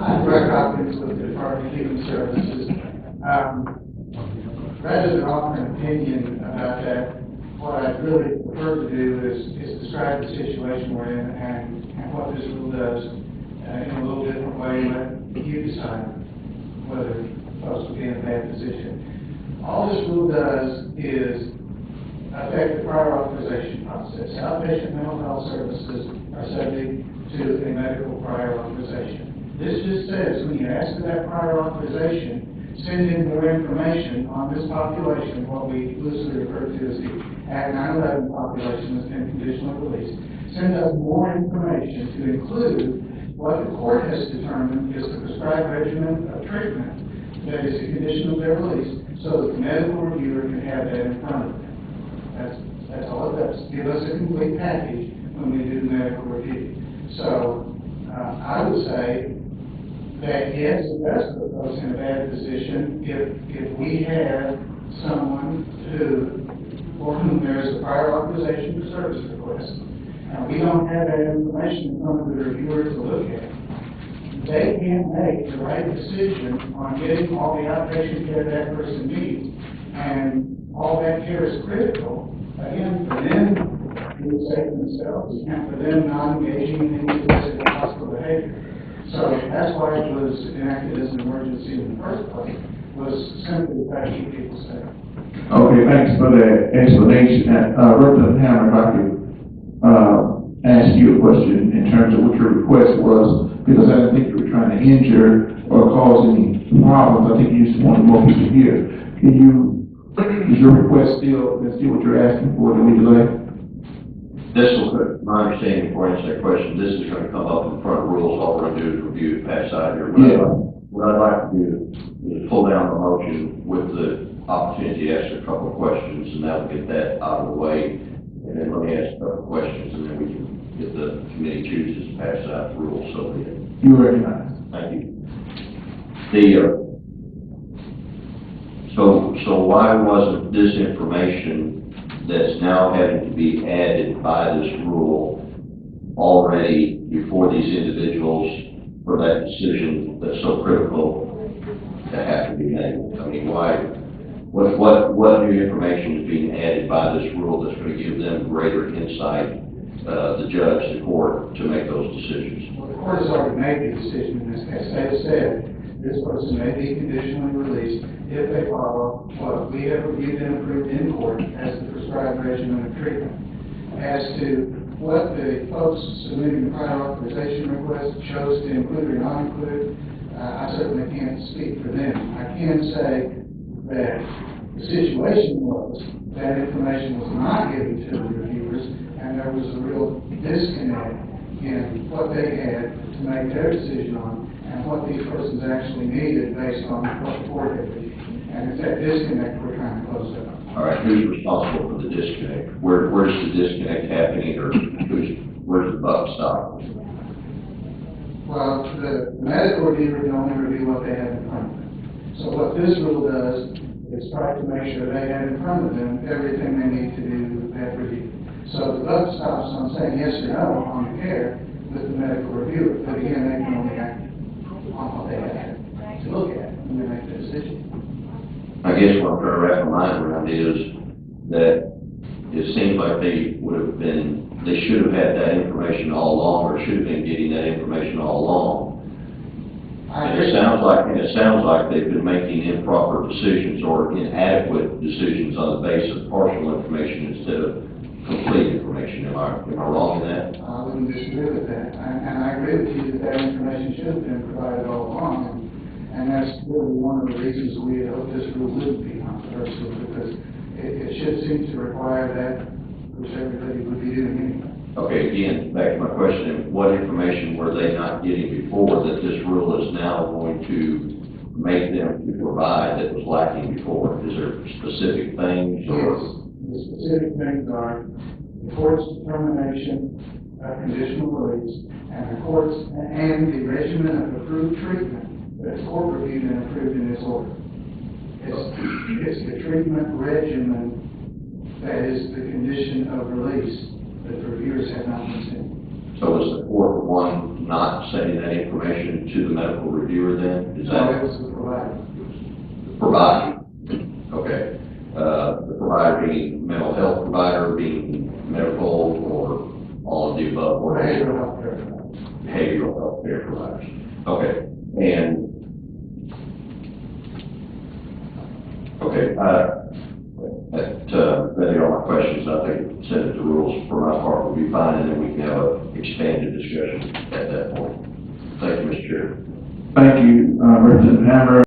I'm Greg Hopkins with the Department of Human Services. Rather than offer an opinion about that, what I'd really prefer to do is describe the situation we're in and what this rule does in a little different way and let you decide whether folks will be in a bad position. All this rule does is affect the prior authorization process. Outpatient mental health services are subject to a medical prior authorization. This just says when you ask for that prior authorization, send in more information on this population, what we loosely refer to as the Act 911 population that's been conditionally released. Send us more information to include what the court has determined is the prescribed regimen of treatment that is a condition of their release, so that the medical reviewer can have that in front of them. That's all it does. Give us a complete package when we do the medical review. So I would say that yes, it does put folks in a bad position if we have someone for whom there is a prior authorization for service request, and we don't have that information in front of the reviewer to look at. They can't make the right decision on getting all the outpatient care that person needs, and all that care is critical, again, for them being safe themselves and for them not engaging in any specific hostile behavior. So that's why it was enacted as an emergency in the first place, was simply to keep people safe. Okay, thanks for that explanation. Representative Hammer, if I could ask you a question in terms of what your request was, because I didn't think you were trying to injure or cause any problems. I think you just wanted more people here. Is your request still what you're asking for? Do we delay? This will, my understanding before I answer that question, this is going to come up in front of rules. All we're going to do is review it, pass out here. What I'd like to do is pull down the motion with the opportunity to ask a couple of questions, and that'll get that out of the way. And then let me ask a couple of questions, and then we can get the committee chooses to pass out the rules. So you recognize. Thank you. So why wasn't this information that's now having to be added by this rule already before these individuals for that decision that's so critical to have to be made? I mean, what new information is being added by this rule that's going to give them greater insight, the judge, the court, to make those decisions? Well, the court has already made the decision in this case. They have said this person may be conditionally released if they follow what we have reviewed and approved in court as the prescribed regimen of treatment. As to what the folks submitting the prior authorization request chose to include or not include, I certainly can't speak for them. I can say that the situation was that information was not given to the reviewers, and there was a real disconnect in what they had to make their decision on and what these persons actually needed based on what the court had reviewed. And it's that disconnect we're trying to close up. All right, who's responsible for the disconnect? Where's the disconnect happening, or where's the buck stop? Well, the medical reviewer can only review what they have in front of them. So what this rule does is try to make sure they have in front of them everything they need to do that review. So the buck stops on saying yes or no on the care with the medical reviewer. But again, they can only act on what they have to look at when they make the decision. I guess what I'm trying to wrap my mind around is that it seems like they should have had that information all along, or should have been getting that information all along. And it sounds like they've been making improper decisions or inadequate decisions on the basis of partial information instead of complete information. Am I wrong in that? I wouldn't disagree with that. And I agree with you that information should have been provided all along. And that's really one of the reasons we had hoped this rule wouldn't be controversial, because it should seem to require that, which everybody would be doing anyway. Okay, again, back to my question, what information were they not getting before that this rule is now going to make them to provide that was lacking before? Is there specific things? Yes, the specific things are the court's determination of conditional release and the regimen of approved treatment that the court reviewed and approved in its order. It's the treatment regimen that is the condition of release that the reviewers have not been seen. So is the court one not sending that information to the medical reviewer then? Is So that it was the provider. providing? Okay. The provider being mental health provider, being medical, or all of the above? Or Behavioral health care. behavioral health care providers. Okay. And okay, that are all my questions. I think send it to rules for my part will be fine, and then we can have an expanded discussion at that point. Thank you, Mr. Chair. Thank you, Representative Hammer.